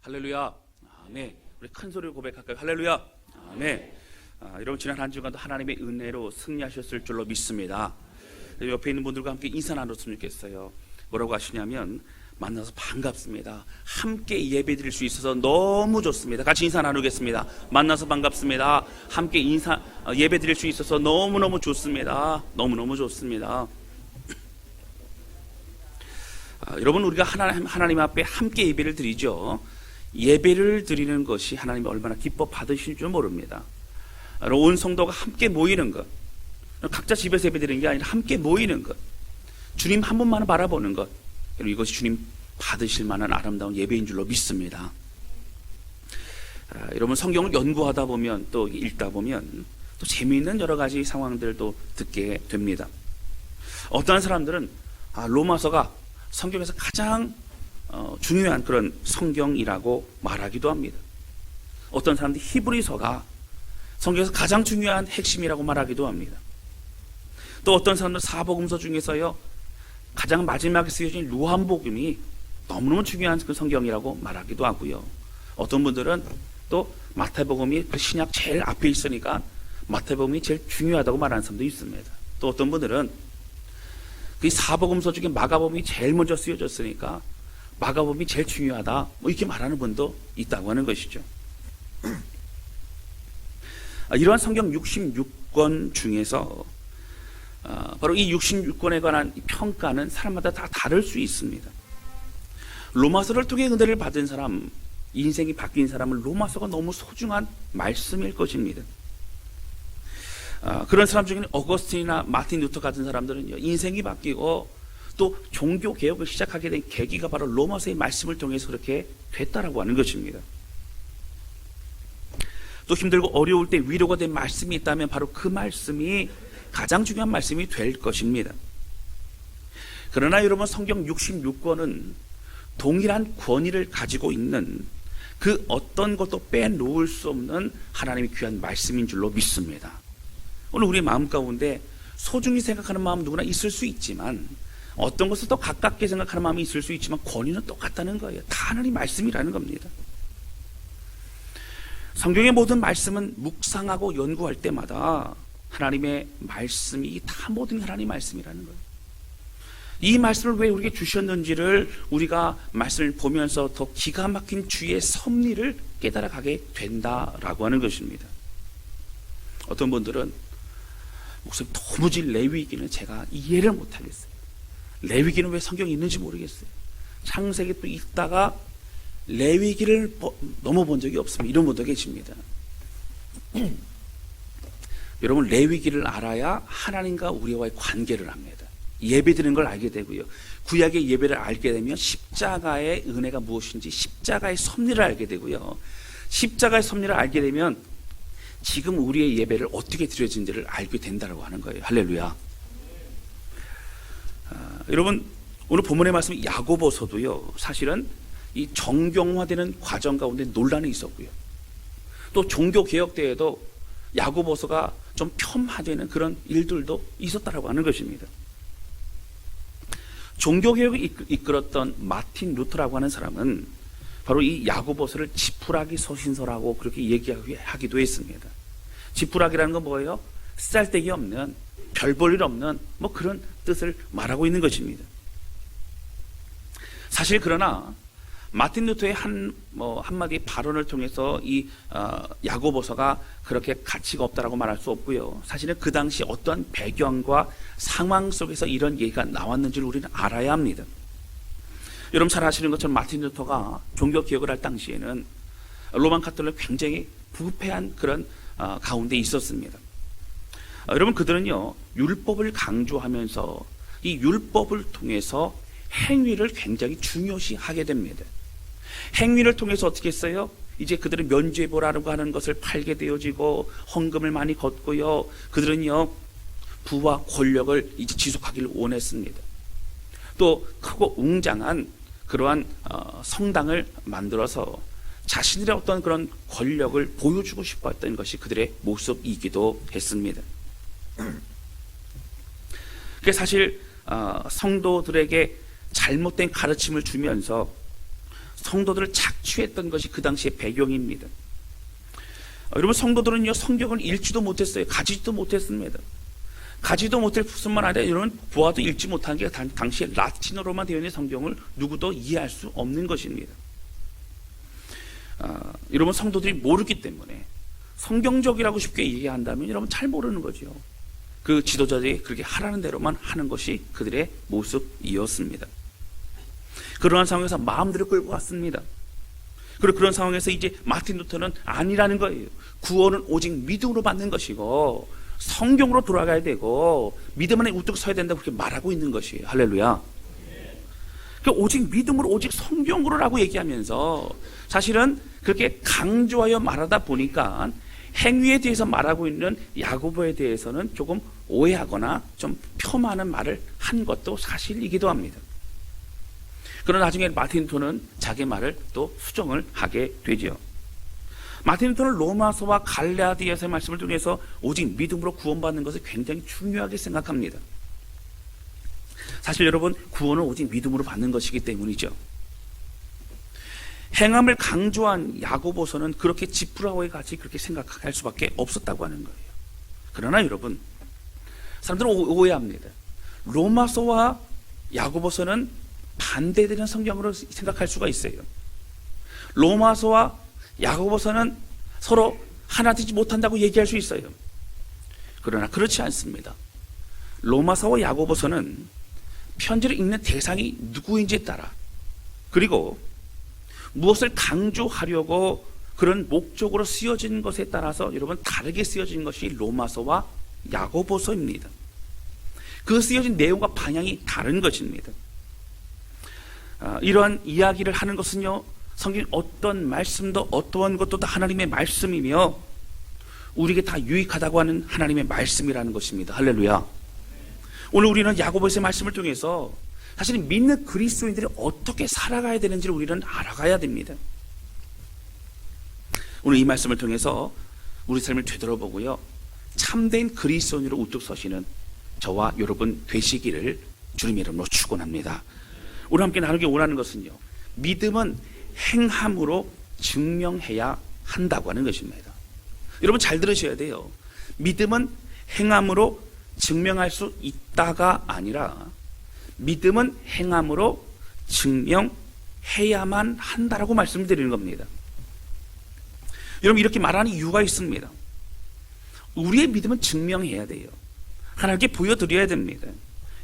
할렐루야. 아멘. 우리 큰 소리로 고백할까요? 할렐루야. 아멘. 여러분 지난 한 주간도 하나님의 은혜로 승리하셨을 줄로 믿습니다. 옆에 있는 분들과 함께 인사 나눴으면 좋겠어요. 뭐라고 하시냐면 만나서 반갑습니다. 함께 예배 드릴 수 있어서 너무 좋습니다. 같이 인사 나누겠습니다. 만나서 반갑습니다. 함께 예배 드릴 수 있어서 너무너무 좋습니다. 너무너무 좋습니다. 여러분 우리가 하나님 앞에 함께 예배를 드리죠. 예배를 드리는 것이 하나님이 얼마나 기뻐 받으실 줄 모릅니다. 온 성도가 함께 모이는 것, 각자 집에서 예배 드리는 게 아니라 함께 모이는 것, 주님 한 분만 바라보는 것, 이것이 주님 받으실 만한 아름다운 예배인 줄로 믿습니다. 여러분 성경을 연구하다 보면 또 읽다 보면 또 재미있는 여러 가지 상황들도 듣게 됩니다. 어떤 사람들은 로마서가 성경에서 가장 중요한 그런 성경이라고 말하기도 합니다. 어떤 사람들이 히브리서가 성경에서 가장 중요한 핵심이라고 말하기도 합니다. 또 어떤 사람들은 사복음서 중에서요 가장 마지막에 쓰여진 요한복음이 너무너무 중요한 그 성경이라고 말하기도 하고요. 어떤 분들은 또 마태복음이 그 신약 제일 앞에 있으니까 마태복음이 제일 중요하다고 말하는 사람도 있습니다. 또 어떤 분들은 그 사복음서 중에 마가복음이 제일 먼저 쓰여졌으니까 마가복음이 제일 중요하다 이렇게 말하는 분도 있다고 하는 것이죠. 이러한 성경 66권 중에서 바로 이 66권에 관한 평가는 사람마다 다 다를 수 있습니다. 로마서를 통해 은혜를 받은 사람, 인생이 바뀐 사람은 로마서가 너무 소중한 말씀일 것입니다. 그런 사람 중에는 어거스틴이나 마틴 루터 같은 사람들은요, 인생이 바뀌고 또 종교 개혁을 시작하게 된 계기가 바로 로마서의 말씀을 통해서 그렇게 됐다라고 하는 것입니다. 또 힘들고 어려울 때 위로가 된 말씀이 있다면 바로 그 말씀이 가장 중요한 말씀이 될 것입니다. 그러나 여러분 성경 66권은 동일한 권위를 가지고 있는 그 어떤 것도 빼놓을 수 없는 하나님의 귀한 말씀인 줄로 믿습니다. 오늘 우리의 마음 가운데 소중히 생각하는 마음 누구나 있을 수 있지만 어떤 것을 더 가깝게 생각하는 마음이 있을 수 있지만 권위는 똑같다는 거예요. 다 하나님의 말씀이라는 겁니다. 성경의 모든 말씀은 묵상하고 연구할 때마다 하나님의 말씀이 다 모든 하나님의 말씀이라는 거예요. 이 말씀을 왜 우리에게 주셨는지를 우리가 말씀을 보면서 더 기가 막힌 주의 섭리를 깨달아가게 된다라고 하는 것입니다. 어떤 분들은 목사님 도무지 레위기는 제가 이해를 못하겠어요. 레위기는 왜 성경에 있는지 모르겠어요. 창세기 또 읽다가 레위기를 넘어본 적이 없습니다. 이런 분도 계십니다. 여러분 레위기를 알아야 하나님과 우리와의 관계를 합니다. 예배드리는 걸 알게 되고요. 구약의 예배를 알게 되면 십자가의 은혜가 무엇인지 십자가의 섭리를 알게 되고요. 십자가의 섭리를 알게 되면 지금 우리의 예배를 어떻게 드려진지를 알게 된다고 하는 거예요. 할렐루야. 여러분 오늘 본문의 말씀 야고보서도요 사실은 이 정경화되는 과정 가운데 논란이 있었고요. 또 종교개혁 때에도 야고보서가 좀 폄하되는 그런 일들도 있었다라고 하는 것입니다. 종교개혁을 이끌었던 마틴 루터라고 하는 사람은 바로 이 야고보서를 지푸라기 서신서라고 그렇게 얘기하기도 했습니다. 지푸라기라는 건 뭐예요? 쓰잘데기 없는 별 볼 일 없는 뭐 그런 뜻을 말하고 있는 것입니다. 사실 그러나 마틴 루터의 한마디 발언을 통해서 이 야고보서가 그렇게 가치가 없다라고 말할 수 없고요. 사실은 그 당시 어떤 배경과 상황 속에서 이런 얘기가 나왔는지를 우리는 알아야 합니다. 여러분 잘 아시는 것처럼 마틴 루터가 종교 개혁을 할 당시에는 로만 카톨릭 굉장히 부패한 그런 가운데 있었습니다. 여러분 그들은요 율법을 강조하면서 이 율법을 통해서 행위를 굉장히 중요시하게 됩니다. 행위를 통해서 어떻게 했어요? 이제 그들은 면죄부라고 하는 것을 팔게 되어지고 헌금을 많이 걷고요. 그들은요 부와 권력을 이제 지속하기를 원했습니다. 또 크고 웅장한 그러한 성당을 만들어서 자신들의 어떤 그런 권력을 보여주고 싶었던 것이 그들의 모습이기도 했습니다. 그게 사실 성도들에게 잘못된 가르침을 주면서 성도들을 착취했던 것이 그 당시의 배경입니다. 여러분, 성도들은요, 성경을 읽지도 못했어요. 가지지도 못했습니다. 가지도 못할 뿐만 아니라 여러분, 보아도 읽지 못한 게 당시에 라틴어로만 되어 있는 성경을 누구도 이해할 수 없는 것입니다. 여러분, 성도들이 모르기 때문에 성경적이라고 쉽게 얘기한다면 여러분 잘 모르는 거죠. 그 지도자들이 그렇게 하라는 대로만 하는 것이 그들의 모습이었습니다. 그러한 상황에서 마음들을 끌고 왔습니다. 그리고 그런 상황에서 이제 마틴 루터는 아니라는 거예요. 구원은 오직 믿음으로 받는 것이고 성경으로 돌아가야 되고 믿음 안에 우뚝 서야 된다고 그렇게 말하고 있는 것이에요. 할렐루야. 그러니까 오직 믿음으로 오직 성경으로라고 얘기하면서 사실은 그렇게 강조하여 말하다 보니까 행위에 대해서 말하고 있는 야고보에 대해서는 조금 오해하거나 좀 폄하하는 말을 한 것도 사실이기도 합니다. 그러나 나중에 마틴 루터는 자기 말을 또 수정을 하게 되죠. 마틴 루터는 로마서와 갈라디아서의 말씀을 통해서 오직 믿음으로 구원받는 것을 굉장히 중요하게 생각합니다. 사실 여러분, 구원은 오직 믿음으로 받는 것이기 때문이죠. 행함을 강조한 야고보서는 그렇게 지푸라기와 같이 그렇게 생각할 수밖에 없었다고 하는 거예요. 그러나 여러분, 사람들은 오해합니다. 로마서와 야고보서는 반대되는 성경으로 생각할 수가 있어요. 로마서와 야고보서는 서로 하나 되지 못한다고 얘기할 수 있어요. 그러나 그렇지 않습니다. 로마서와 야고보서는 편지를 읽는 대상이 누구인지에 따라, 그리고 무엇을 강조하려고 그런 목적으로 쓰여진 것에 따라서 여러분 다르게 쓰여진 것이 로마서와 야고보서입니다. 그 쓰여진 내용과 방향이 다른 것입니다. 이러한 이야기를 하는 것은요, 성경 어떤 말씀도 어떠한 것도 다 하나님의 말씀이며 우리에게 다 유익하다고 하는 하나님의 말씀이라는 것입니다. 할렐루야. 오늘 우리는 야고보서의 말씀을 통해서 사실 믿는 그리스도인들이 어떻게 살아가야 되는지를 우리는 알아가야 됩니다. 오늘 이 말씀을 통해서 우리 삶을 되돌아보고요, 참된 그리스도인으로 우뚝 서시는 저와 여러분 되시기를 주님의 이름으로 축원합니다. 우리 함께 나누기 원하는 것은요, 믿음은 행함으로 증명해야 한다고 하는 것입니다. 여러분 잘 들으셔야 돼요. 믿음은 행함으로 증명할 수 있다가 아니라 믿음은 행함으로 증명해야만 한다라고 말씀드리는 겁니다. 여러분, 이렇게 말하는 이유가 있습니다. 우리의 믿음은 증명해야 돼요. 하나님께 보여드려야 됩니다.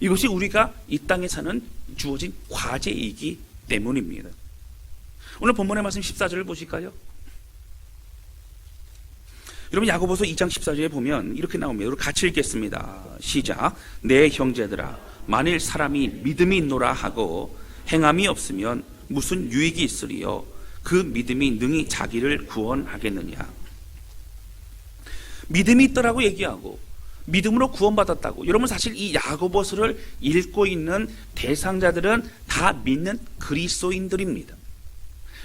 이것이 우리가 이 땅에 사는 주어진 과제이기 때문입니다. 오늘 본문의 말씀 14절을 보실까요? 여러분, 야고보서 2장 14절에 보면 이렇게 나옵니다. 우리 같이 읽겠습니다. 시작. 내 형제들아, 만일 사람이 믿음이 있노라 하고 행함이 없으면 무슨 유익이 있으리요? 그 믿음이 능히 자기를 구원하겠느냐? 믿음이 있더라고 얘기하고 믿음으로 구원받았다고. 여러분, 사실 이 야고보서를 읽고 있는 대상자들은 다 믿는 그리스도인들입니다.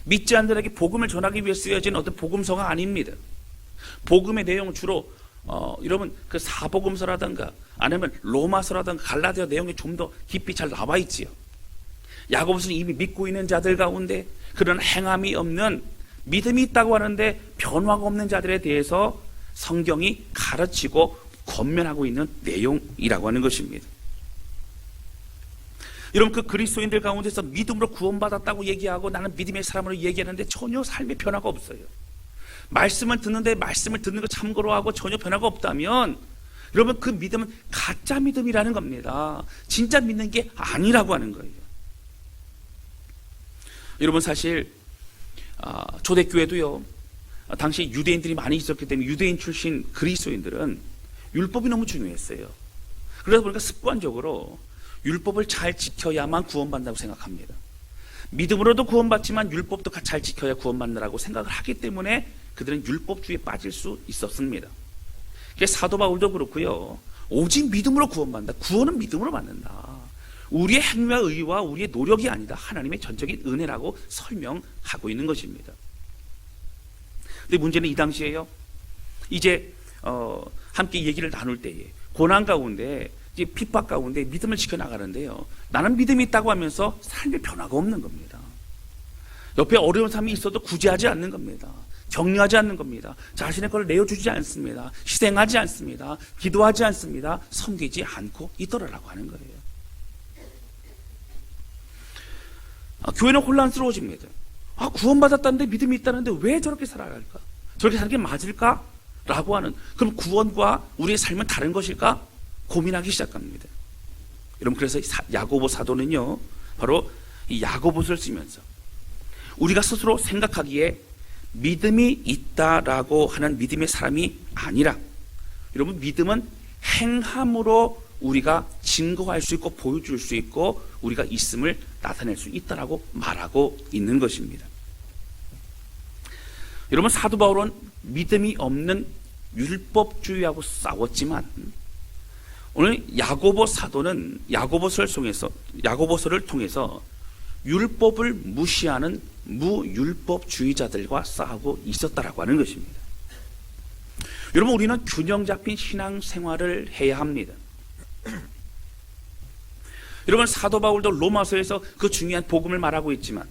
믿지 않는 자에게 복음을 전하기 위해 쓰여진 어떤 복음서가 아닙니다. 복음의 내용은 주로 여러분 그 사복음서라든가 아니면 로마서라든가 갈라디아 내용이 좀 더 깊이 잘 나와 있지요. 야고보서는 이미 믿고 있는 자들 가운데 그런 행함이 없는, 믿음이 있다고 하는데 변화가 없는 자들에 대해서 성경이 가르치고 권면하고 있는 내용이라고 하는 것입니다. 여러분, 그 그리스도인들 가운데서 믿음으로 구원받았다고 얘기하고 나는 믿음의 사람으로 얘기하는데 전혀 삶의 변화가 없어요. 말씀을 듣는데 말씀을 듣는 거 참고로 하고 전혀 변화가 없다면 여러분, 그 믿음은 가짜 믿음이라는 겁니다. 진짜 믿는 게 아니라고 하는 거예요. 여러분, 사실 초대교회도요, 당시 유대인들이 많이 있었기 때문에 유대인 출신 그리스도인들은 율법이 너무 중요했어요. 그러다 보니까 습관적으로 율법을 잘 지켜야만 구원받는다고 생각합니다. 믿음으로도 구원받지만 율법도 잘 지켜야 구원받는다고 생각을 하기 때문에 그들은 율법주의에 빠질 수 있었습니다. 사도 바울도 그렇고요, 오직 믿음으로 구원받는다. 구원은 믿음으로 받는다. 우리의 행위와 의와 우리의 노력이 아니다. 하나님의 전적인 은혜라고 설명하고 있는 것입니다. 근데 문제는 이 당시에요, 이제 함께 얘기를 나눌 때에 고난 가운데 이제 핍박 가운데 믿음을 지켜나가는데요, 나는 믿음이 있다고 하면서 삶의 변화가 없는 겁니다. 옆에 어려운 사람이 있어도 구제하지 않는 겁니다. 격려하지 않는 겁니다. 자신의 걸 내어주지 않습니다. 희생하지 않습니다. 기도하지 않습니다. 섬기지 않고 있더라라고 하는 거예요. 교회는 혼란스러워집니다. 구원받았다는데 믿음이 있다는데 왜 저렇게 살아야 할까? 저렇게 사는 게 맞을까? 라고 하는, 그럼 구원과 우리의 삶은 다른 것일까? 고민하기 시작합니다. 여러분, 그래서 야고보 사도는요, 바로 이 야고보서를 쓰면서 우리가 스스로 생각하기에 믿음이 있다라고 하는 믿음의 사람이 아니라, 여러분, 믿음은 행함으로 우리가 증거할 수 있고 보여줄 수 있고 우리가 있음을 나타낼 수 있다라고 말하고 있는 것입니다. 여러분, 사도 바울은 믿음이 없는 율법주의하고 싸웠지만 오늘 야고보 사도는 야고보서를 통해서 율법을 무시하는 무율법주의자들과 싸우고 있었다라고 하는 것입니다. 여러분, 우리는 균형 잡힌 신앙생활을 해야 합니다. 여러분, 사도 바울도 로마서에서 그 중요한 복음을 말하고 있지만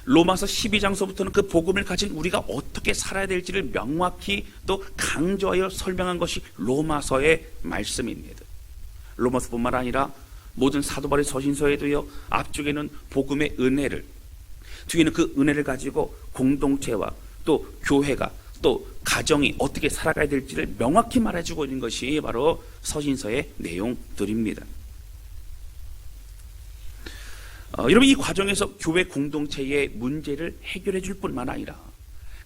로마서 12장서부터는 그 복음을 가진 우리가 어떻게 살아야 될지를 명확히 또 강조하여 설명한 것이 로마서의 말씀입니다. 로마서뿐만 아니라 모든 사도 바울의 서신서에도요, 앞쪽에는 복음의 은혜를, 뒤에는 그 은혜를 가지고 공동체와 또 교회가 또 가정이 어떻게 살아가야 될지를 명확히 말해주고 있는 것이 바로 서신서의 내용들입니다. 여러분, 이 과정에서 교회 공동체의 문제를 해결해 줄 뿐만 아니라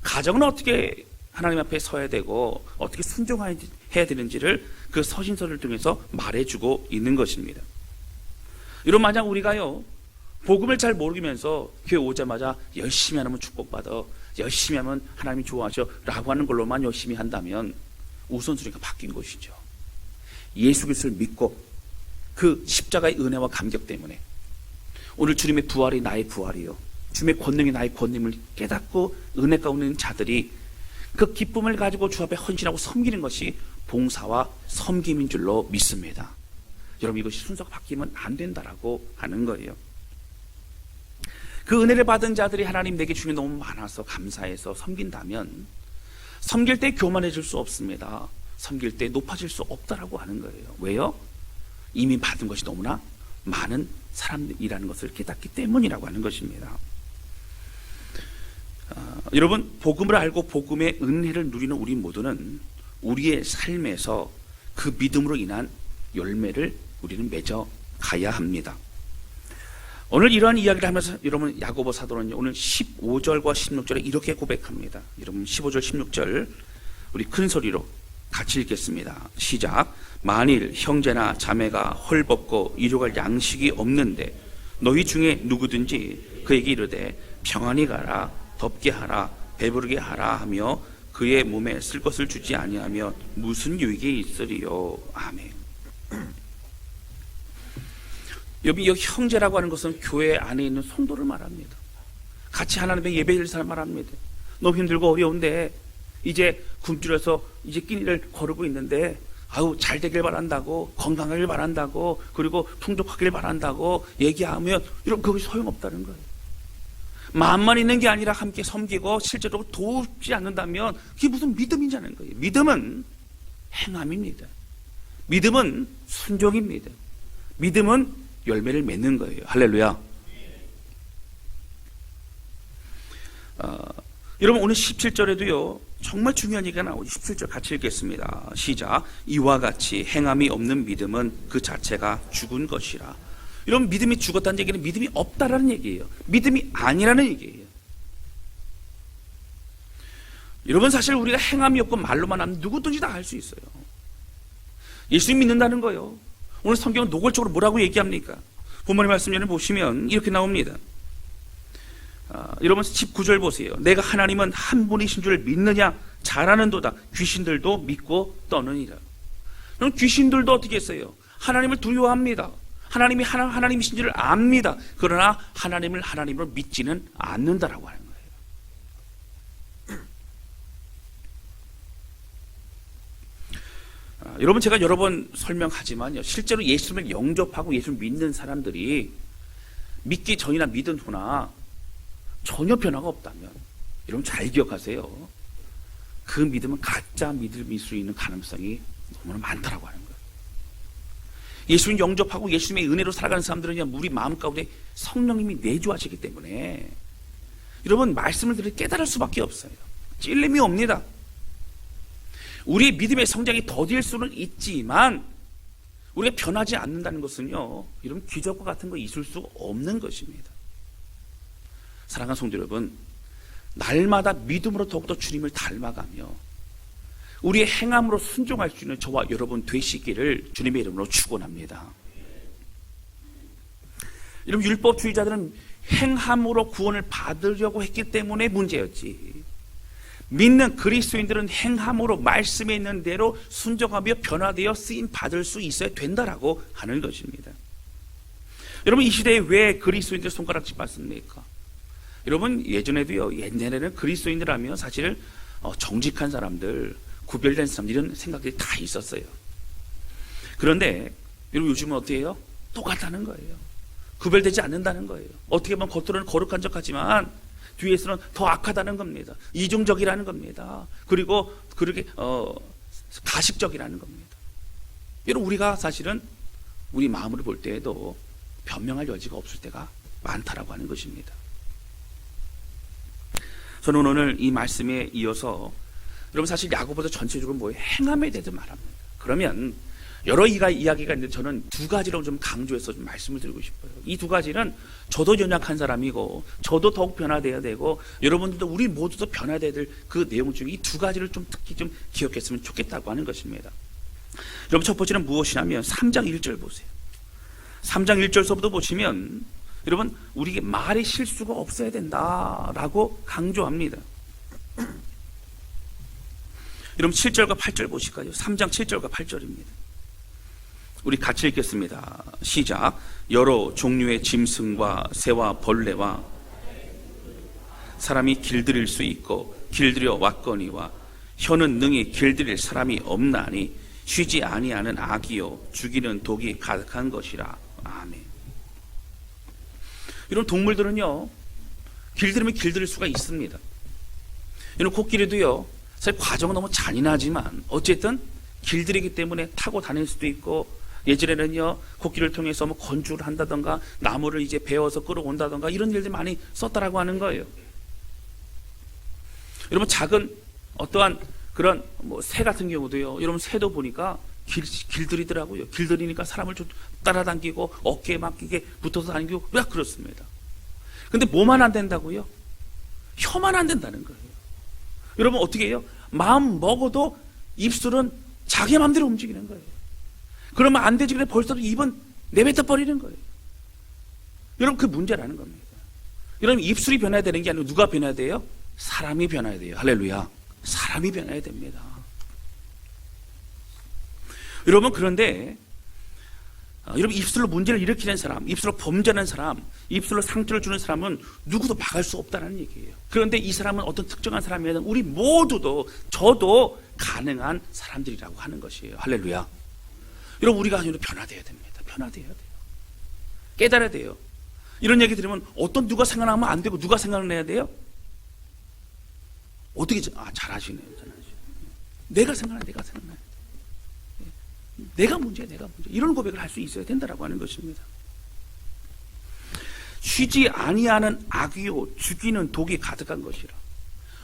가정은 어떻게 하나님 앞에 서야 되고 어떻게 순종해야 되는지를 그 서신서를 통해서 말해주고 있는 것입니다. 여러분, 만약 우리가요, 복음을 잘 모르면서 교회 오자마자 열심히 하면 축복받아, 열심히 하면 하나님이 좋아하셔 라고 하는 걸로만 열심히 한다면 우선순위가 바뀐 것이죠. 예수 그리스도를 믿고 그 십자가의 은혜와 감격 때문에 오늘 주님의 부활이 나의 부활이요, 주님의 권능이 나의 권능을 깨닫고 은혜 가운데 있는 자들이 그 기쁨을 가지고 주 앞에 헌신하고 섬기는 것이 봉사와 섬김인 줄로 믿습니다. 여러분, 이것이 순서가 바뀌면 안 된다라고 하는 거예요. 그 은혜를 받은 자들이 하나님 내게 주는 게 너무 많아서 감사해서 섬긴다면 섬길 때 교만해질 수 없습니다. 섬길 때 높아질 수 없다라고 하는 거예요. 왜요? 이미 받은 것이 너무나 많은 사람이라는 것을 깨닫기 때문이라고 하는 것입니다. 여러분, 복음을 알고 복음의 은혜를 누리는 우리 모두는 우리의 삶에서 그 믿음으로 인한 열매를 우리는 맺어 가야 합니다. 오늘 이러한 이야기를 하면서 여러분, 야고보 사도는 오늘 15절과 16절에 이렇게 고백합니다. 여러분, 15절 16절 우리 큰 소리로 같이 읽겠습니다. 시작. 만일 형제나 자매가 헐벗고 이루갈 양식이 없는데 너희 중에 누구든지 그에게 이르되 평안히 가라, 덥게 하라, 배부르게 하라 하며 그의 몸에 쓸 것을 주지 아니하면 무슨 유익이 있으리요. 아멘. 여기 형제라고 하는 것은 교회 안에 있는 성도를 말합니다. 같이 하나님의 예배를 사람 말합니다. 너무 힘들고 어려운데 이제 굶주려서 이제 끼니를 거르고 있는데 잘 되길 바란다고, 건강하길 바란다고, 그리고 풍족하길 바란다고 얘기하면 여러분, 그것이 소용없다는 거예요. 마음만 있는 게 아니라 함께 섬기고 실제로 돕지 않는다면 그게 무슨 믿음인지 아는 거예요. 믿음은 행함입니다. 믿음은 순종입니다. 믿음은 열매를 맺는 거예요. 할렐루야. 여러분, 오늘 17절에도요 정말 중요한 얘기가 나오죠. 17절 같이 읽겠습니다. 시작. 이와 같이 행함이 없는 믿음은 그 자체가 죽은 것이라. 이런 믿음이 죽었다는 얘기는 믿음이 없다라는 얘기예요. 믿음이 아니라는 얘기예요. 여러분, 사실 우리가 행함이 없고 말로만 하면 누구든지 다 할 수 있어요. 예수님 믿는다는 거예요. 오늘 성경은 노골적으로 뭐라고 얘기합니까? 본문의 말씀을 보시면 이렇게 나옵니다. 여러분, 19절 보세요. 내가 하나님은 한 분이신 줄 믿느냐? 잘하는도다. 귀신들도 믿고 떠느니라. 그럼 귀신들도 어떻게 했어요? 하나님을 두려워합니다. 하나님이 하나님이신 줄 압니다. 그러나 하나님을 하나님으로 믿지는 않는다라고 하는 거예요. 여러분, 제가 여러 번 설명하지만요, 실제로 예수님을 영접하고 예수를 믿는 사람들이 믿기 전이나 믿은 후나 전혀 변화가 없다면 여러분 잘 기억하세요. 그 믿음은 가짜 믿음일 수 있는 가능성이 너무나 많다라고 하는 거예요. 예수님 영접하고 예수님의 은혜로 살아가는 사람들은 우리 마음 가운데 성령님이 내주하시기 때문에 여러분 말씀을 들을 깨달을 수밖에 없어요. 찔림이 옵니다. 우리의 믿음의 성장이 더딜 수는 있지만 우리가 변하지 않는다는 것은요, 여러분 기적과 같은 거 있을 수 없는 것입니다. 사랑하는 성도 여러분, 날마다 믿음으로 더욱더 주님을 닮아가며 우리의 행함으로 순종할 수 있는 저와 여러분 되시기를 주님의 이름으로 축원합니다. 여러분 율법주의자들은 행함으로 구원을 받으려고 했기 때문에 문제였지, 믿는 그리스도인들은 행함으로 말씀에 있는 대로 순종하며 변화되어 쓰임 받을 수 있어야 된다라고 하는 것입니다. 여러분 이 시대에 왜 그리스도인들 손가락질 받습니까? 여러분 예전에도요, 옛날에는 그리스도인들 하면 사실 정직한 사람들, 구별된 사람들 이런 생각들이 다 있었어요. 그런데 여러분 요즘은 어떻게 해요? 똑같다는 거예요. 구별되지 않는다는 거예요. 어떻게 보면 겉으로는 거룩한 척 하지만 뒤에서는 더 악하다는 겁니다. 이중적이라는 겁니다. 그리고 그렇게 가식적이라는 겁니다. 여러분 우리가 사실은 우리 마음을 볼 때에도 변명할 여지가 없을 때가 많다라고 하는 것입니다. 저는 오늘 이 말씀에 이어서 여러분 사실 야고보서 전체적으로 뭐예요? 행함에 대해서 말합니다. 그러면 여러 이야기가 있는데 저는 두 가지로 좀 강조해서 좀 말씀을 드리고 싶어요. 이 두 가지는 저도 연약한 사람이고 저도 더욱 변화돼야 되고 여러분들도 우리 모두도 변화돼야 될 그 내용 중에 이 두 가지를 좀 특히 좀 기억했으면 좋겠다고 하는 것입니다. 여러분 첫 번째는 무엇이냐면 3장 1절 보세요. 3장 1절서부터 보시면 여러분 우리에게 말의 실수가 없어야 된다라고 강조합니다. 여러분 7절과 8절 보실까요? 3장 7절과 8절입니다. 우리 같이 읽겠습니다. 시작. 여러 종류의 짐승과 새와 벌레와 사람이 길들일 수 있고 길들여 왔거니와 혀는 능히 길들일 사람이 없나니 쉬지 아니하는 악이요 죽이는 독이 가득한 것이라. 아멘. 이런 동물들은요 길들이면 길들일 수가 있습니다. 이런 코끼리도요 사실 과정은 너무 잔인하지만 어쨌든 길들이기 때문에 타고 다닐 수도 있고, 예전에는요 코끼리를 통해서 뭐 건축을 한다던가 나무를 이제 베어서 끌어온다던가 이런 일들 많이 썼다라고 하는 거예요. 여러분 작은 어떠한 그런 뭐 새 같은 경우도요, 여러분 새도 보니까 길들이더라고요. 길들이니까 사람을 좀 따라당기고 어깨에 막 이게 붙어서 다니고 왜 그렇습니다. 근데 뭐만 안 된다고요? 혀만 안 된다는 거예요. 여러분 어떻게 해요? 마음 먹어도 입술은 자기 마음대로 움직이는 거예요. 그러면 안 되지. 그래 벌써 입은 내뱉어 버리는 거예요. 여러분 그 문제라는 겁니다. 여러분 입술이 변해야 되는 게 아니고 누가 변해야 돼요? 사람이 변해야 돼요. 할렐루야. 사람이 변해야 됩니다. 여러분 그런데 여러분 입술로 문제를 일으키는 사람, 입술로 범죄하는 사람, 입술로 상처를 주는 사람은 누구도 막을 수 없다는 얘기예요. 그런데 이 사람은 어떤 특정한 사람이면 우리 모두도 저도 가능한 사람들이라고 하는 것이에요. 할렐루야. 여러분 우리가 변화돼야 됩니다. 변화돼야 돼요. 깨달아야 돼요. 이런 얘기 들으면 어떤 누가 생각나면 안 되고 누가 생각을 해야 돼요? 어떻게 잘하시네요. 내가 생각나야 돼. 내가 문제야. 이런 고백을 할 수 있어야 된다라고 하는 것입니다. 쉬지 아니하는 악이요 죽이는 독이 가득한 것이라.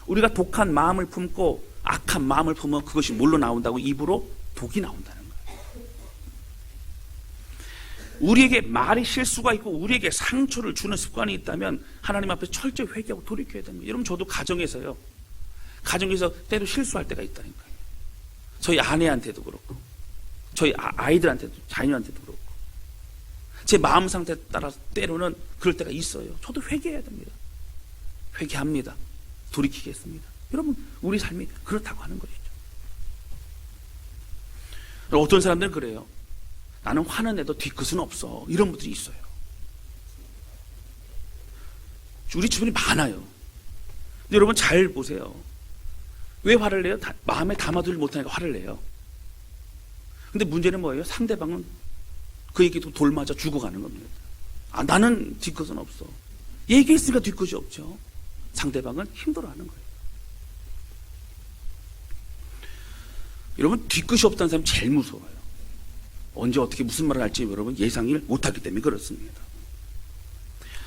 우리가 독한 마음을 품고 악한 마음을 품으면 그것이 뭘로 나온다고? 입으로 독이 나온다는 거예요. 우리에게 말이 실수가 있고 우리에게 상처를 주는 습관이 있다면 하나님 앞에 철저히 회개하고 돌이켜야 됩니다. 여러분 저도 가정에서 때로 실수할 때가 있다니까요. 저희 아내한테도 그렇고 저희 아이들한테도, 자녀한테도 그렇고 제 마음 상태에 따라서 때로는 그럴 때가 있어요. 저도 회개해야 됩니다. 회개합니다. 돌이키겠습니다. 여러분 우리 삶이 그렇다고 하는 것이죠. 어떤 사람들은 그래요. 나는 화는 내도 뒤끝은 없어. 이런 분들이 있어요. 우리 주변에 많아요. 근데 여러분 잘 보세요. 왜 화를 내요? 마음에 담아두지 못하니까 화를 내요. 근데 문제는 뭐예요? 상대방은 그에게도 돌맞아 죽어가는 겁니다. 나는 뒤끝은 없어. 얘기했으니까 뒤끝이 없죠. 상대방은 힘들어하는 거예요. 여러분, 뒤끝이 없다는 사람이 제일 무서워요. 언제 어떻게 무슨 말을 할지 여러분 예상을 못하기 때문에 그렇습니다.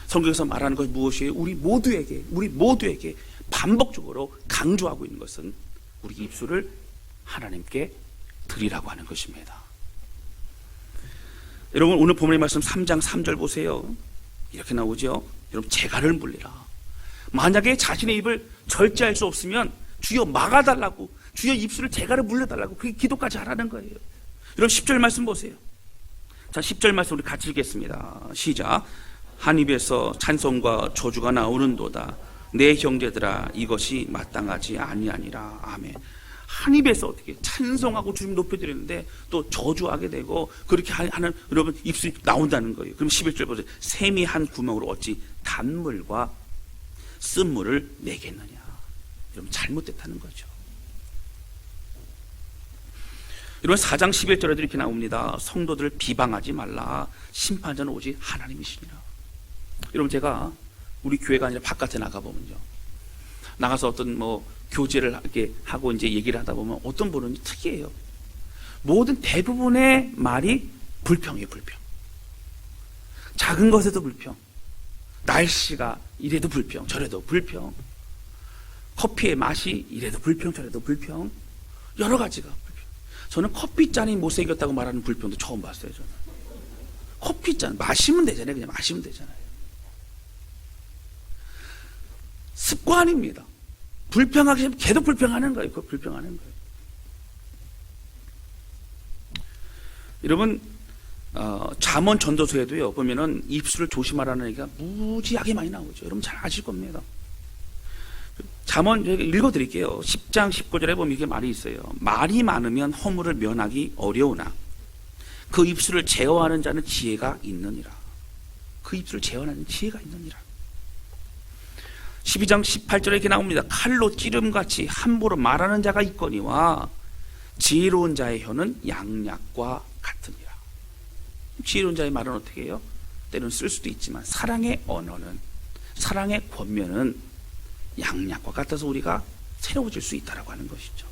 성경에서 말하는 것이 무엇이에요? 우리 모두에게 반복적으로 강조하고 있는 것은 우리 입술을 하나님께 드리라고 하는 것입니다. 여러분, 오늘 본문의 말씀 3장 3절 보세요. 이렇게 나오죠. 여러분, 재갈을 물리라. 만약에 자신의 입을 절제할 수 없으면 주여 막아달라고, 주여 입술을 재갈을 물려달라고, 그게 기도까지 하라는 거예요. 여러분, 10절 말씀 보세요. 자, 10절 말씀 우리 같이 읽겠습니다. 시작. 한 입에서 찬송과 저주가 나오는도다. 내 형제들아, 이것이 마땅하지 아니하니라. 아멘. 한 입에서 어떻게 찬송하고 주님 높여드리는데 또 저주하게 되고 그렇게 하는 여러분 입술이 나온다는 거예요. 그럼 11절 보세요. 샘이 한 구멍으로 어찌 단물과 쓴물을 내겠느냐. 여러분, 잘못됐다는 거죠. 여러분, 4장 11절에도 이렇게 나옵니다. 성도들을 비방하지 말라. 심판자는 오직 하나님이시니라. 여러분, 제가 우리 교회가 아니라 바깥에 나가보면요, 나가서 어떤 교제를 이렇게 하고 이제 얘기를 하다 보면 어떤 분은 특이해요. 모든 대부분의 말이 불평이에요. 불평. 작은 것에도 불평. 날씨가 이래도 불평, 저래도 불평. 커피의 맛이 이래도 불평, 저래도 불평. 여러 가지가 불평. 저는 커피잔이 못생겼다고 말하는 불평도 처음 봤어요. 저는 커피잔 마시면 되잖아요. 그냥 마시면 되잖아요. 습관입니다. 불평하기 싫으면 계속 불평하는 거예요. 그거 불평하는 거예요. 여러분, 잠언 전도서에도요, 보면은 입술을 조심하라는 얘기가 무지하게 많이 나오죠. 여러분 잘 아실 겁니다. 잠언 읽어드릴게요. 10장 19절에 보면 이렇게 말이 있어요. 말이 많으면 허물을 면하기 어려우나 그 입술을 제어하는 자는 지혜가 있느니라. 그 입술을 제어하는 지혜가 있느니라. 12장 18절에 이렇게 나옵니다. 칼로 찌름같이 함부로 말하는 자가 있거니와 지혜로운 자의 혀는 양약과 같으니라. 지혜로운 자의 말은 어떻게 해요? 때로는 쓸 수도 있지만 사랑의 언어는, 사랑의 권면은 양약과 같아서 우리가 새로워질 수 있다고 하는 것이죠.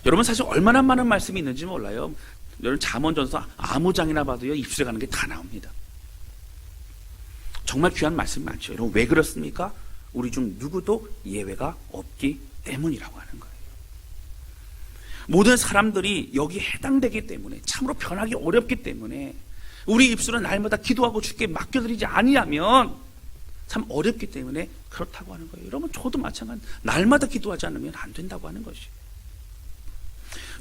여러분, 사실 얼마나 많은 말씀이 있는지 몰라요. 여러분, 잠언전서 아무 장이나 봐도요, 입술에 가는 게 다 나옵니다. 정말 귀한 말씀이 많죠. 여러분, 왜 그렇습니까? 우리 중 누구도 예외가 없기 때문이라고 하는 거예요. 모든 사람들이 여기에 해당되기 때문에, 참으로 변하기 어렵기 때문에 우리 입술은 날마다 기도하고 주께 맡겨드리지 아니하면 참 어렵기 때문에 그렇다고 하는 거예요. 여러분, 저도 마찬가지. 날마다 기도하지 않으면 안 된다고 하는 것이에요.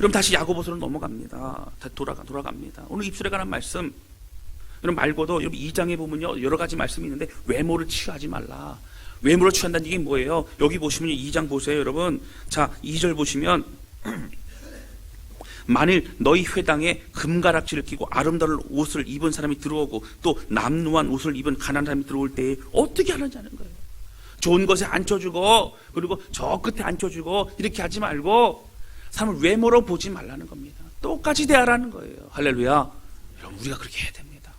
여러분, 다시 야고보서로 넘어갑니다. 돌아갑니다. 오늘 입술에 관한 말씀, 여러분 말고도 여러분 2장에 보면요, 여러 가지 말씀이 있는데 외모를 취하지 말라. 외모를 취한다는 얘기 뭐예요? 여기 보시면 2장 보세요, 여러분. 자, 2절 보시면 만일 너희 회당에 금가락지를 끼고 아름다운 옷을 입은 사람이 들어오고 또 남루한 옷을 입은 가난한 사람이 들어올 때에 어떻게 하는지 아는 거예요. 좋은 것에 앉혀주고 그리고 저 끝에 앉혀주고 이렇게 하지 말고 사람을 외모로 보지 말라는 겁니다. 똑같이 대하라는 거예요. 할렐루야. 여러분, 우리가 그렇게 해야 됩니다.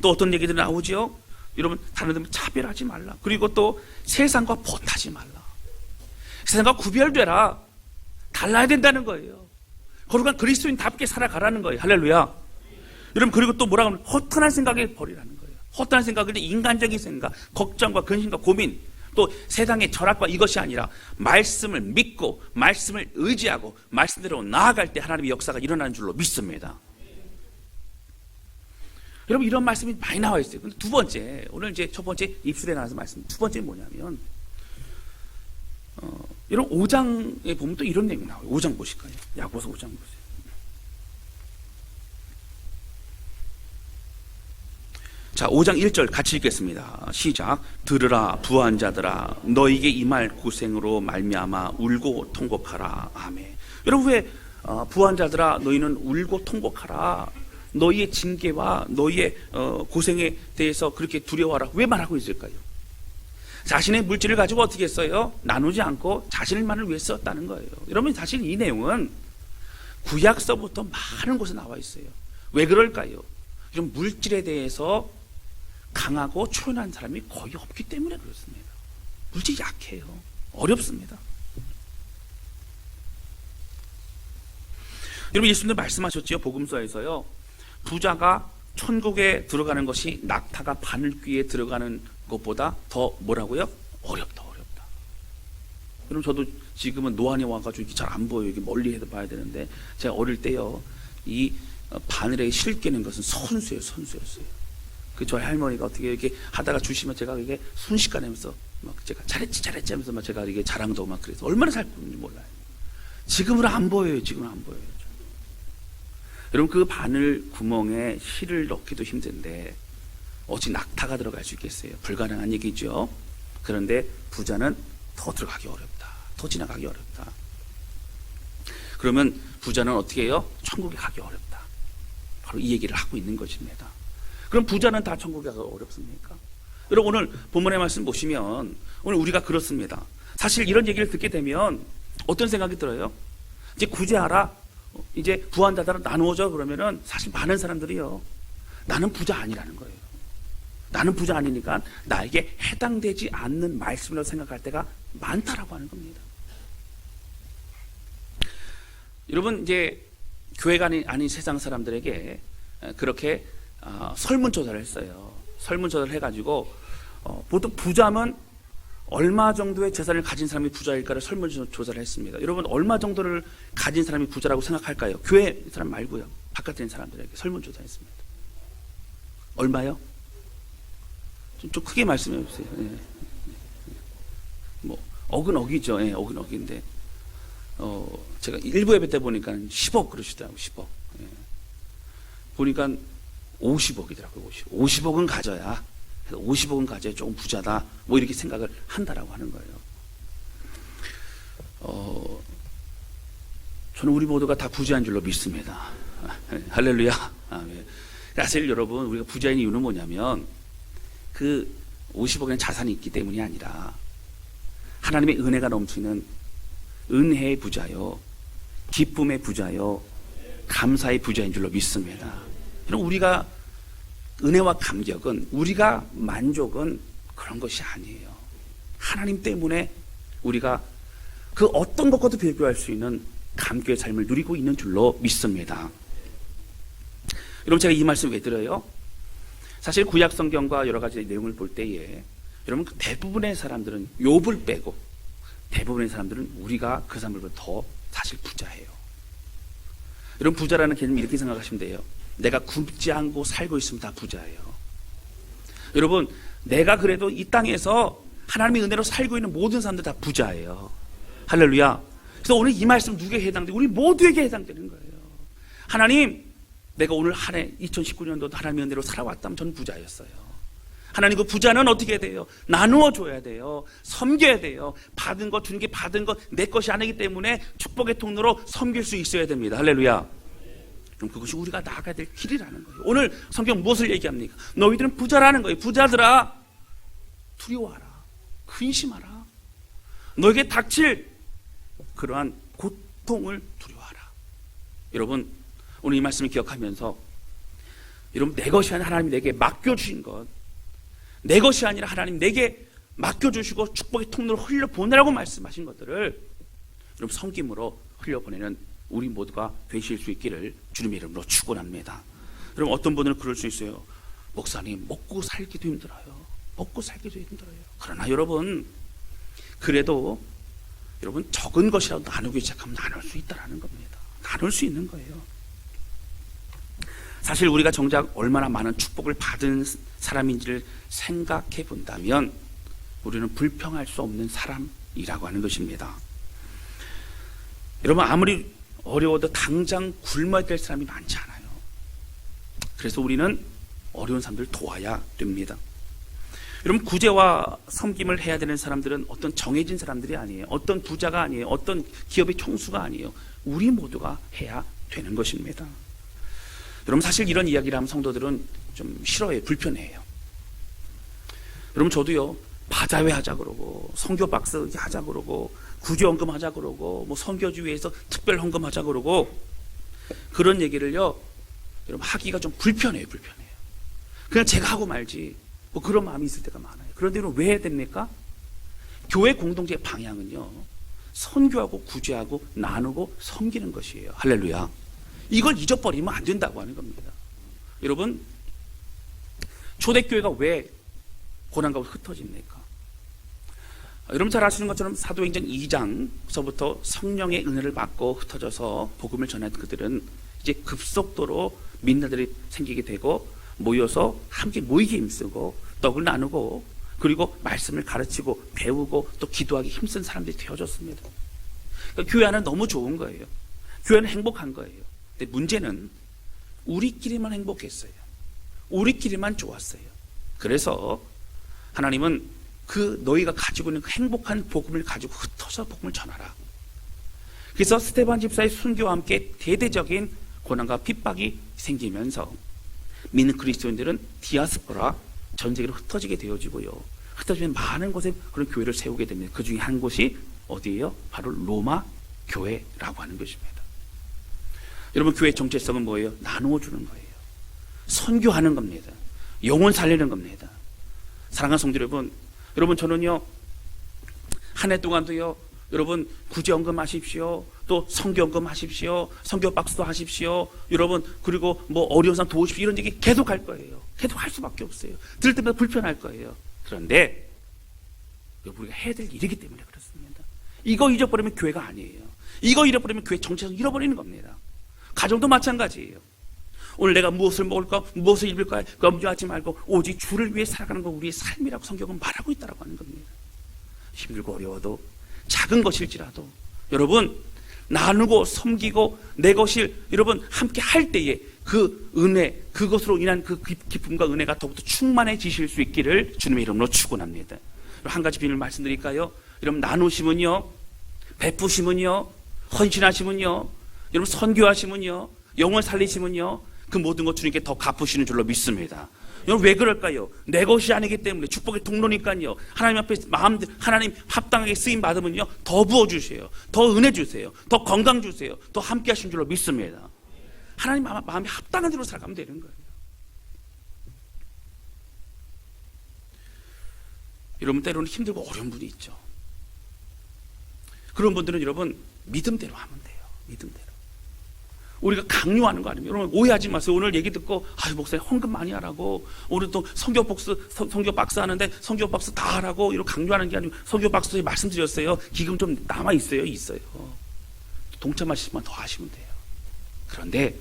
또 어떤 얘기들이 나오죠? 여러분, 다른 데는 차별하지 말라. 그리고 또 세상과 벗하지 말라. 세상과 구별되라. 달라야 된다는 거예요. 거룩한 그리스도인답게 살아가라는 거예요. 할렐루야. 여러분, 그리고 또 뭐라고 하면 허탄한 생각에 버리라는 거예요. 허탄한 생각을 인간적인 생각, 걱정과 근심과 고민, 또 세상의 철학과 이것이 아니라 말씀을 믿고 말씀을 의지하고 말씀대로 나아갈 때 하나님의 역사가 일어나는 줄로 믿습니다. 여러분, 이런 말씀이 많이 나와 있어요. 근데 두 번째, 오늘 이제 첫 번째 입술에 나와서 말씀, 두 번째는 뭐냐면, 여러분 5장에 보면 또 이런 내용이 나와요. 5장 보실까요? 야고보서 5장 보세요. 자, 5장 1절 같이 읽겠습니다. 시작. 들으라 부한 자들아, 너에게 임할 고생으로 말미암아 울고 통곡하라. 아멘. 여러분, 왜 부한 자들아 너희는 울고 통곡하라, 너희의 징계와 너희의 고생에 대해서 그렇게 두려워하라, 왜 말하고 있을까요? 자신의 물질을 가지고 어떻게 했어요? 나누지 않고 자신만을 위해 썼다는 거예요. 여러분, 사실 이 내용은 구약서부터 많은 곳에 나와 있어요. 왜 그럴까요? 이런 물질에 대해서 강하고 초연한 사람이 거의 없기 때문에 그렇습니다. 물질이 약해요. 어렵습니다. 여러분, 예수님도 말씀하셨지요. 복음서에서요. 부자가 천국에 들어가는 것이 낙타가 바늘귀에 들어가는 것보다 더 뭐라고요? 어렵다. 그럼 저도 지금은 노안이 와가지고 잘 안 보여요. 이게 멀리 해서 봐야 되는데, 제가 어릴 때요, 이 바늘에 실 끼는 것은 선수였어요. 그 저희 할머니가 어떻게 이렇게 하다가 주시면 제가 이게 순식간에 막 제가 잘했지 하면서 막 제가 이게 자랑도 막 그래서 얼마나 잘 보는지 몰라요. 지금은 안 보여요. 여러분, 그 바늘 구멍에 실을 넣기도 힘든데 어찌 낙타가 들어갈 수 있겠어요? 불가능한 얘기죠. 그런데 부자는 더 들어가기 어렵다. 더 지나가기 어렵다. 그러면 부자는 어떻게 해요? 천국에 가기 어렵다. 바로 이 얘기를 하고 있는 것입니다. 그럼 부자는 다 천국에 가기 어렵습니까? 여러분, 오늘 본문의 말씀 보시면 오늘 우리가 그렇습니다. 사실 이런 얘기를 듣게 되면 어떤 생각이 들어요? 이제 구제하라. 이제 부한 자들은 나누어져. 그러면은 사실 많은 사람들이요, 나는 부자 아니라는 거예요. 나는 부자 아니니까 나에게 해당되지 않는 말씀이라고 생각할 때가 많다라고 하는 겁니다. 여러분, 이제 교회가 아닌 세상 사람들에게 그렇게 설문조사를 했어요. 설문조사를 해가지고 보통 부자면 얼마 정도의 재산을 가진 사람이 부자일까를 설문조사를 했습니다. 여러분, 얼마 정도를 가진 사람이 부자라고 생각할까요? 교회 사람 말고요, 바깥에 있는 사람들에게 설문조사했습니다. 얼마요? 좀 크게 말씀해 주세요. 예. 뭐 억은 억이죠. 예, 억은 억인데 제가 일부 예배 때 보니까 10억 그러시더라고요. 10억. 예. 보니까 50억이더라고요. 50억은 가져야, 50억은 가져야 조금 부자다, 뭐 이렇게 생각을 한다라고 하는 거예요. 저는 우리 모두가 다 부자인 줄로 믿습니다. 할렐루야. 아멘. 사실 여러분, 우리가 부자인 이유는 뭐냐면 그 50억의 자산이 있기 때문이 아니라 하나님의 은혜가 넘치는 은혜의 부자요, 기쁨의 부자요, 감사의 부자인 줄로 믿습니다. 여러분, 우리가 은혜와 감격은, 우리가 만족은 그런 것이 아니에요. 하나님 때문에 우리가 그 어떤 것과도 비교할 수 있는 감격의 삶을 누리고 있는 줄로 믿습니다. 여러분, 제가 이 말씀 왜 드려요? 사실 구약 성경과 여러 가지 내용을 볼 때에 여러분, 대부분의 사람들은, 욥을 빼고 대부분의 사람들은 우리가 그 사람들보다 더 사실 부자예요. 여러분, 부자라는 개념 이렇게 생각하시면 돼요. 내가 굶지 않고 살고 있으면 다 부자예요. 여러분, 내가 그래도 이 땅에서 하나님의 은혜로 살고 있는 모든 사람들 다 부자예요. 할렐루야. 그래서 오늘 이 말씀 누구에게 해당돼요? 우리 모두에게 해당되는 거예요. 하나님, 내가 오늘 한 해 2019년도도 하나님의 은혜로 살아왔다면 저는 부자였어요. 하나님, 그 부자는 어떻게 해야 돼요? 나누어 줘야 돼요. 섬겨야 돼요. 받은 거, 주는 게 받은 거 내 것이 아니기 때문에 축복의 통로로 섬길 수 있어야 됩니다. 할렐루야. 그럼 그것이 우리가 나아가야 될 길이라는 거예요. 오늘 성경 무엇을 얘기합니까? 너희들은 부자라는 거예요. 부자들아, 두려워하라. 근심하라. 너에게 닥칠 그러한 고통을 두려워하라. 여러분, 오늘 이 말씀을 기억하면서 여러분, 내 것이 아니라 하나님이 내게 맡겨주신 것, 내 것이 아니라 하나님 내게 맡겨주시고 축복의 통로를 흘려보내라고 말씀하신 것들을 여러분, 섬김으로 흘려보내는 우리 모두가 되실 수 있기를 주님의 이름으로 축원합니다. 여러분, 어떤 분들은 그럴 수 있어요. 목사님, 먹고 살기도 힘들어요. 먹고 살기도 힘들어요. 그러나 여러분, 그래도 여러분, 적은 것이라도 나누기 시작하면 나눌 수 있다는 겁니다. 나눌 수 있는 거예요. 사실 우리가 정작 얼마나 많은 축복을 받은 사람인지를 생각해 본다면 우리는 불평할 수 없는 사람이라고 하는 것입니다. 여러분, 아무리 어려워도 당장 굶어야 될 사람이 많지 않아요. 그래서 우리는 어려운 사람들을 도와야 됩니다. 여러분, 구제와 섬김을 해야 되는 사람들은 어떤 정해진 사람들이 아니에요. 어떤 부자가 아니에요. 어떤 기업의 총수가 아니에요. 우리 모두가 해야 되는 것입니다. 여러분, 사실 이런 이야기를 하면 성도들은 좀 싫어해요. 불편해요. 여러분, 저도요, 바자회 하자 그러고 선교 박스 하자 그러고 구제 헌금 하자 그러고 뭐 선교주의에서 특별 헌금 하자 그러고 그런 얘기를요, 여러분, 하기가 좀 불편해요. 그냥 제가 하고 말지 뭐 그런 마음이 있을 때가 많아요. 그런데 왜 해야 됩니까? 교회 공동체의 방향은요, 선교하고 구제하고 나누고 섬기는 것이에요. 할렐루야. 이걸 잊어버리면 안 된다고 하는 겁니다. 여러분, 초대교회가 왜 고난가운데 흩어집니까? 여러분 잘 아시는 것처럼 사도행전 2장서부터 성령의 은혜를 받고 흩어져서 복음을 전한 그들은 이제 급속도로 민낯들이 생기게 되고 모여서 함께 모이게 힘쓰고 떡을 나누고 그리고 말씀을 가르치고 배우고 또 기도하기 힘쓴 사람들이 되어졌습니다. 그러니까 교회 안은 너무 좋은 거예요. 교회는 행복한 거예요. 근데 문제는 우리끼리만 행복했어요. 우리끼리만 좋았어요. 그래서 하나님은 그 너희가 가지고 있는 그 행복한 복음을 가지고 흩어서 복음을 전하라. 그래서 스데반 집사의 순교와 함께 대대적인 고난과 핍박이 생기면서 믿는 그리스도인들은 디아스포라, 전 세계로 흩어지게 되어지고요. 흩어지면 많은 곳에 그런 교회를 세우게 됩니다. 그 중에 한 곳이 어디예요? 바로 로마 교회라고 하는 것입니다. 여러분, 교회의 정체성은 뭐예요? 나누어 주는 거예요. 선교하는 겁니다. 영혼 살리는 겁니다. 사랑하는 성도 여러분, 저는요 한 해 동안도요 여러분 구제연금 하십시오, 또 성교연금 하십시오, 성교 박스도 하십시오, 여러분 그리고 뭐 어려운 사람 도우십시오, 이런 얘기 계속 할 거예요. 계속 할 수밖에 없어요. 들을 때마다 불편할 거예요. 그런데 우리가 해야 될 일이기 때문에 그렇습니다. 이거 잊어버리면 교회가 아니에요. 이거 잃어버리면 교회 정체성 잃어버리는 겁니다. 가정도 마찬가지예요. 오늘 내가 무엇을 먹을까, 무엇을 입을까 염려하지 말고 오직 주를 위해 살아가는 건 우리의 삶이라고 성경은 말하고 있다고 하는 겁니다. 힘들고 어려워도 작은 것일지라도 여러분 나누고 섬기고 내 것을 여러분 함께 할 때에 그 은혜, 그것으로 인한 그 기쁨과 은혜가 더욱더 충만해지실 수 있기를 주님의 이름으로 축원합니다. 한 가지 비밀 말씀드릴까요? 여러분, 나누시면요, 베푸시면요, 헌신하시면요, 여러분 선교하시면요, 영혼 살리시면요, 그 모든 것 주님께 더 갚으시는 줄로 믿습니다. 여러분, 왜 그럴까요? 내 것이 아니기 때문에. 축복의 통로니까요. 하나님 앞에 하나님 합당하게 쓰임 받으면요 더 부어주세요, 더 은혜 주세요, 더 건강 주세요, 더 함께 하신 줄로 믿습니다. 하나님 마음에 합당한 대로 살아가면 되는 거예요. 여러분, 때로는 힘들고 어려운 분이 있죠. 그런 분들은 여러분 믿음대로 하면 돼요. 믿음대로. 우리가 강요하는 거 아닙니까? 여러분 오해하지 마세요. 오늘 얘기 듣고 아유 목사님 헌금 많이 하라고, 오늘 또 성교 박스 하는데 성교 박스 다 하라고 이렇게 강요하는 게 아니고, 성교 박스에 말씀드렸어요. 기금 좀 남아 있어요. 동참하시면 더 하시면 돼요. 그런데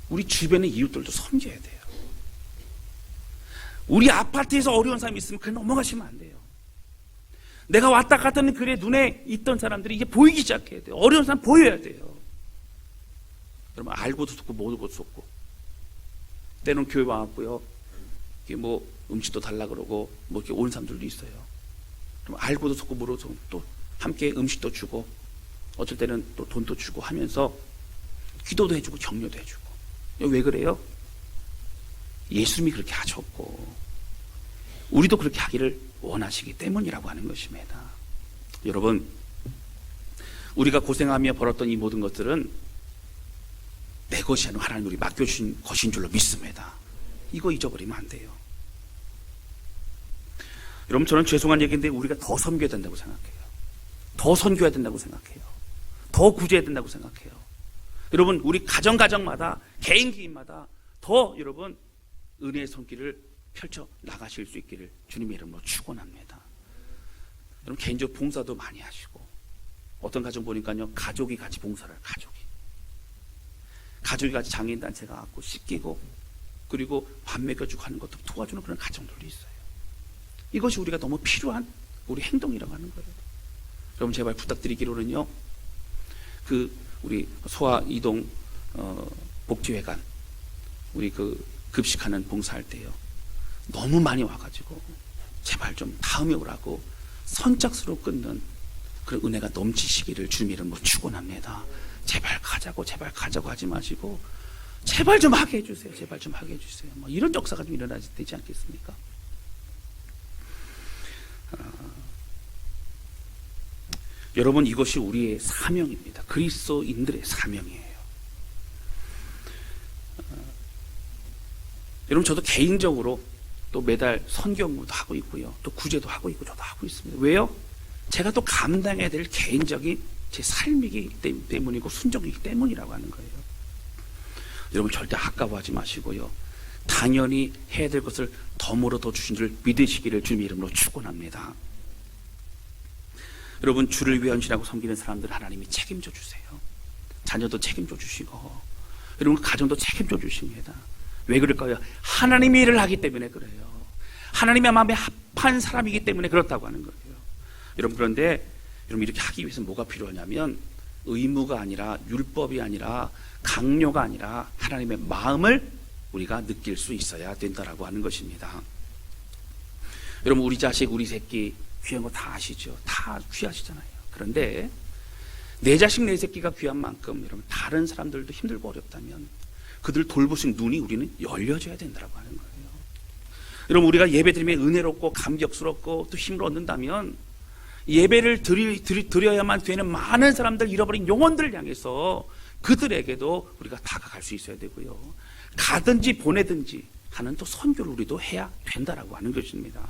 우리 주변의 이웃들도 섬겨야 돼요. 우리 아파트에서 어려운 사람이 있으면 그냥 넘어가시면 안 돼요. 내가 왔다 갔다 하는 그의 눈에 있던 사람들이 이제 보이기 시작해야 돼요. 어려운 사람 보여야 돼요. 여러분, 알고도 속고 모르고도 속고, 때로는 교회 와갖고요 이게 뭐 음식도 달라 그러고 뭐 이렇게 온 사람들도 있어요. 그럼 알고도 속고 모르고도 속고 또 함께 음식도 주고 어쩔 때는 또 돈도 주고 하면서 기도도 해주고 격려도 해주고. 왜 그래요? 예수님이 그렇게 하셨고 우리도 그렇게 하기를 원하시기 때문이라고 하는 것입니다. 여러분, 우리가 고생하며 벌었던 이 모든 것들은 내 것이 아니라 하나님 우리 맡겨주신 것인 줄로 믿습니다. 이거 잊어버리면 안 돼요. 여러분, 저는 죄송한 얘기인데 우리가 더 섬겨야 된다고 생각해요. 더 선교해야 된다고 생각해요. 더 구제해야 된다고 생각해요. 여러분, 우리 가정마다 개인마다 더 여러분 은혜의 손길을 펼쳐 나가실 수 있기를 주님의 이름으로 축원합니다. 여러분, 개인적 봉사도 많이 하시고, 어떤 가정 보니까요 가족이 같이 봉사를, 가족이 같이 장애인단체가 갖고 씻기고 그리고 밥 먹여주고 하는 것도 도와주는 그런 가정들도 있어요. 이것이 우리가 너무 필요한 우리 행동이라고 하는 거예요. 여러분, 제발 부탁드리기로는요, 우리 소아이동 복지회관 우리 급식하는 봉사할 때요 너무 많이 와가지고 제발 좀 다음에 오라고 선착순으로 끊는 그런 은혜가 넘치시기를 주님 이름으로 축원합니다. 제발 가자고 하지 마시고 제발 좀 하게 해주세요. 뭐 이런 역사가 좀 일어나지 되지 않겠습니까? 여러분, 이것이 우리의 사명입니다. 그리스도인들의 사명이에요. 여러분, 저도 개인적으로 또 매달 선교 공부도 하고 있고요, 또 구제도 하고 있고 저도 하고 있습니다. 왜요? 제가 또 감당해야 될 개인적인 제 삶이기 때문이고 순종이기 때문이라고 하는 거예요. 여러분, 절대 아까워하지 마시고요, 당연히 해야 될 것을 덤으로 더 주신 줄 믿으시기를 주님의 이름으로 축원합니다. 여러분, 주를 위해 헌신하고 섬기는 사람들 하나님이 책임져 주세요. 자녀도 책임져 주시고 여러분 가정도 책임져 주십니다. 왜 그럴까요? 하나님의 일을 하기 때문에 그래요. 하나님의 마음에 합한 사람이기 때문에 그렇다고 하는 거예요. 여러분, 그런데 여러분, 이렇게 하기 위해서 뭐가 필요하냐면 의무가 아니라, 율법이 아니라, 강요가 아니라 하나님의 마음을 우리가 느낄 수 있어야 된다라고 하는 것입니다. 여러분, 우리 자식, 우리 새끼 귀한 거 다 아시죠? 다 귀하시잖아요. 그런데 내 자식, 내 새끼가 귀한 만큼 여러분, 다른 사람들도 힘들고 어렵다면 그들 돌볼 수 있는 눈이 우리는 열려져야 된다고 하는 거예요. 여러분, 우리가 예배드리면 은혜롭고 감격스럽고 또 힘을 얻는다면 예배를 드려야만 되는 많은 사람들, 잃어버린 영혼들을 향해서 그들에게도 우리가 다가갈 수 있어야 되고요, 가든지 보내든지 하는 또 선교를 우리도 해야 된다라고 하는 것입니다.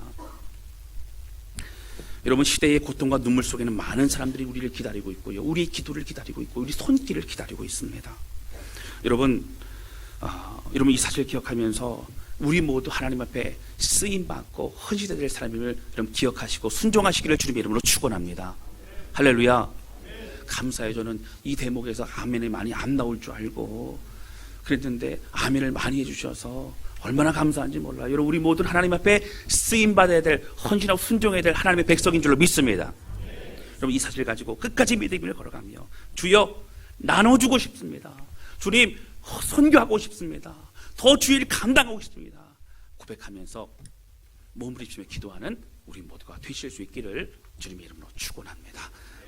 여러분, 시대의 고통과 눈물 속에는 많은 사람들이 우리를 기다리고 있고요, 우리의 기도를 기다리고 있고 우리 손길을 기다리고 있습니다. 여러분, 여러분 이 사실을 기억하면서 우리 모두 하나님 앞에 쓰임받고 헌신해야 될 사람임을 여러분 기억하시고 순종하시기를 주님의 이름으로 축원합니다. 할렐루야. 감사해요. 저는 이 대목에서 아멘이 많이 안 나올 줄 알고 그랬는데 아멘을 많이 해주셔서 얼마나 감사한지 몰라요. 여러분, 우리 모두는 하나님 앞에 쓰임받아야 될, 헌신하고 순종해야 될 하나님의 백성인 줄로 믿습니다. 여러분, 이 사실을 가지고 끝까지 믿음을 걸어가며 주여 나눠주고 싶습니다. 주님 선교하고 싶습니다. 더 주일 감당하고 싶습니다. 고백하면서 몸부림치며 기도하는 우리 모두가 되실 수 있기를 주님의 이름으로 축원합니다.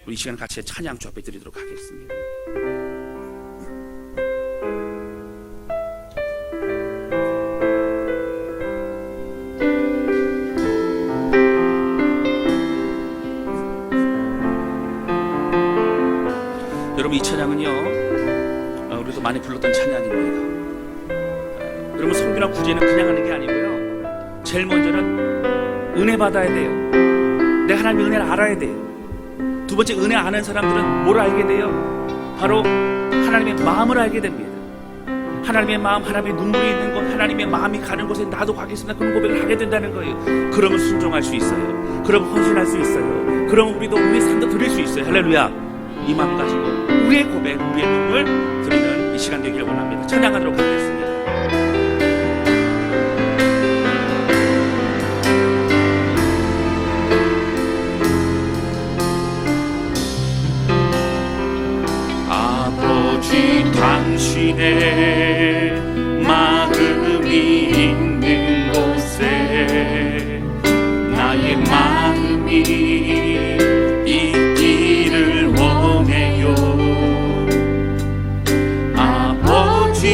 우리 이 시간 같이 찬양 주 앞에 드리도록 하겠습니다. 여러분, 이 찬양은요, 우리도 많이 불렀던 찬양입니다. 여러분, 선교나 구제는 그냥 하는 게 아니고요, 제일 먼저는 은혜 받아야 돼요. 내가 하나님의 은혜를 알아야 돼요. 두 번째, 은혜 아는 사람들은 뭘 알게 돼요? 바로 하나님의 마음을 알게 됩니다. 하나님의 마음, 하나님의 눈물이 있는 곳, 하나님의 마음이 가는 곳에 나도 가겠습니다. 그런 고백을 하게 된다는 거예요. 그러면 순종할 수 있어요. 그러면 헌신할 수 있어요. 그러면 우리도 우리의 삶도 드릴 수 있어요. 할렐루야. 이 마음 가지고 우리의 고백, 우리의 눈물 드리는 이 시간 되기를 원합니다. 찬양하도록 하겠습니다. 아버지, 당신의 마음이 있는 곳에 나의 마음이 있기를 원해요. 아버지,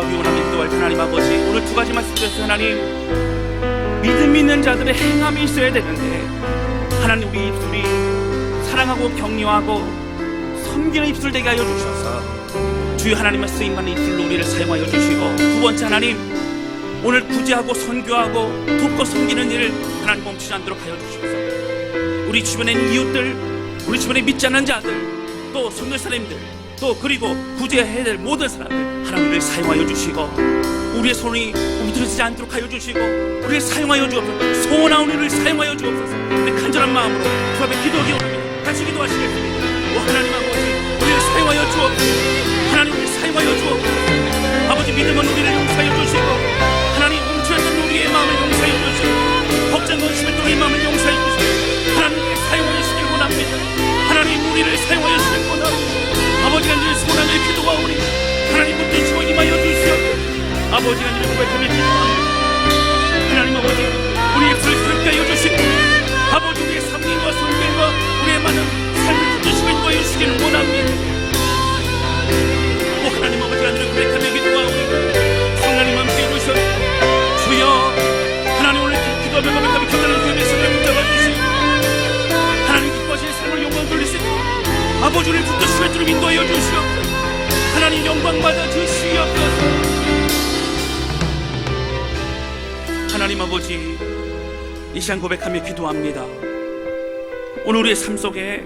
주기 원하는 인도할 하나님 아버지, 오늘 두 가지 말씀 주셔서 하나님, 믿음 있는 자들의 행함이 있어야 되는데 하나님, 우리 입술이 사랑하고 격려하고 섬기는 입술 되게 하여 주셔서 주여 하나님의 쓰임받는 입술로 우리를 사용하여 주시고, 두 번째 하나님, 오늘 구제하고 선교하고 돕고 섬기는 일을 하나님 멈추지 않도록 하여 주셔서 우리 주변에 있는 이웃들, 우리 주변에 믿지 않는 자들, 또 섬길 사람들, 또 그리고 구제해야 될 모든 사람들 하나님을 사용하여 주시고, 우리의 손이 움츠러지지 않도록 하여 주시고 우리를 사용하여 주옵소서. 소원한 우리를 사용하여 주옵소서. 우리 간절한 마음으로 주 앞에 기도하기 원합니다. 같이 기도하시겠습니다. 오 하나님 아버지, 우리를 사용하여 주옵소서. 하나님, 우리를 사용하여 주옵소서. 아버지, 믿음은 우리를 용서하여 주시고, 하나님 움츠렸던 우리의 마음을 용서하여 주시고, 걱정 근심했던 우리의 마음을 용서하여 주시고, 하나님께 사용하여 주시길 원합니다. 하나님, 우리를 사용하여 주시길 원합니다. 아버지가 늘 소원을 기도하오니 하나님 붙드시고 임하여 주시옵소서. 아버지가 늘 고백하며 기도합니다. 하나님 아버지, 우리의 입술을 새롭게 하여 주시고, 아버지, 우리의 섬김과 선교와 우리의 많은 삶을 붙드시고 인도하여 주시기를 원합니다. 오 하나님 아버지가 늘 고백하며 기도하오니 성령님 함께 해주셔서 주여, 하나님 오늘 기도하며 고백하며 기도하는 주님의 손을 붙잡아 주시고, 하나님 기뻐하시는 삶을 영광 돌리시고, 아버지 우리를 붙드시고 주님 인도하여 주시옵소서. 하나님 영광 받아 주시옵소서. 하나님 아버지, 이 시간 고백하며 기도합니다. 오늘 우리의 삶 속에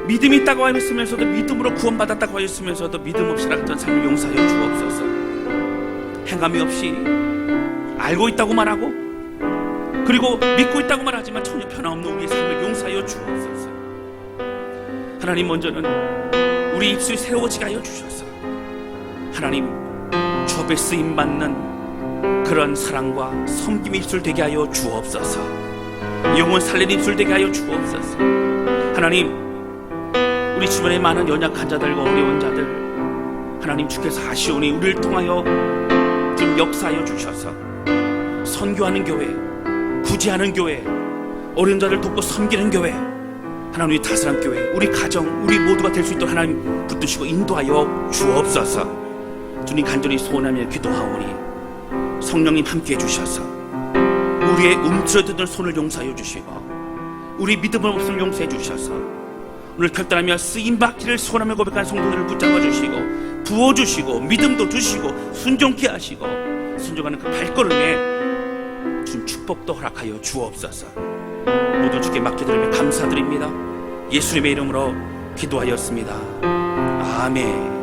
믿음이 있다고 하였으면서도, 믿음으로 구원받았다고 하였으면서도 믿음 없이 살았던 삶을 용서하여 주옵소서. 행함이 없이 알고 있다고 말하고 그리고 믿고 있다고 말하지만 전혀 변화없는 우리의 삶을 용서하여 주옵소서. 하나님, 먼저는 우리 입술이 새로워지게 하여 주셔서 하나님, 주 앞에 쓰임받는 그런 사랑과 섬김의 입술 되게 하여 주옵소서. 영혼 살리는 입술 되게 하여 주옵소서. 하나님, 우리 주변에 많은 연약한 자들과 어려운 자들 하나님 주께서 아시오니 우리를 통하여 좀 역사하여 주셔서 선교하는 교회, 구제하는 교회, 어려운 자들 돕고 섬기는 교회, 하나님 우리 다스란 교회, 우리 가정, 우리 모두가 될 수 있도록 하나님 붙드시고 인도하여 주옵소서. 주님 간절히 소원하며 기도하오니 성령님 함께 해주셔서 우리의 움츠러들던 손을 용서해 주시고 우리 믿음을 없음을 용서해 주셔서 오늘 결단하며 쓰임받기를 소원하며 고백한 성도들을 붙잡아 주시고 부어주시고 믿음도 주시고 순종케 하시고 순종하는 그 발걸음에 준 축복도 허락하여 주옵소서. 모두 주께 맡겨드리며 감사드립니다. 예수님의 이름으로 기도하였습니다. 아멘.